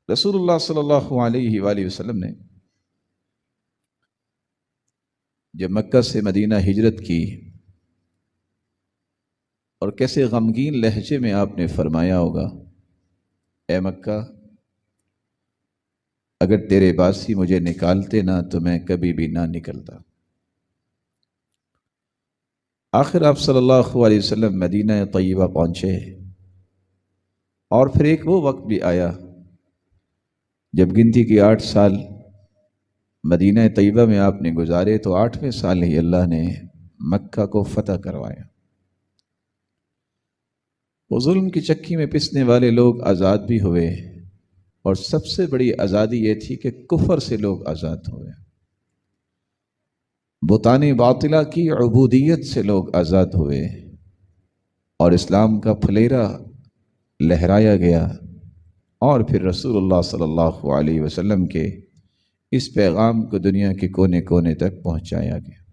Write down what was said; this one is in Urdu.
رسول اللہ صلی اللہ علیہ وآلہ وسلم نے جب مکہ سے مدینہ ہجرت کی اور کیسے غمگین لہجے میں آپ نے فرمایا ہوگا، اے مکہ، اگر تیرے باسی مجھے نکالتے نہ تو میں کبھی بھی نہ نکلتا۔ آخر آپ صلی اللہ علیہ وسلم مدینہ طیبہ پہنچے، اور پھر ایک وہ وقت بھی آیا جب گنتی کی 8 سال مدینہ طیبہ میں آپ نے گزارے، تو 8ویں سال ہی اللہ نے مکہ کو فتح کروایا۔ وہ ظلم کی چکی میں پسنے والے لوگ آزاد بھی ہوئے، اور سب سے بڑی آزادی یہ تھی کہ کفر سے لوگ آزاد ہوئے، بتان باطلہ کی عبودیت سے لوگ آزاد ہوئے، اور اسلام کا پھلیرا لہرایا گیا، اور پھر رسول اللہ صلی اللہ علیہ وسلم کے اس پیغام کو دنیا کے کونے کونے تک پہنچایا گیا۔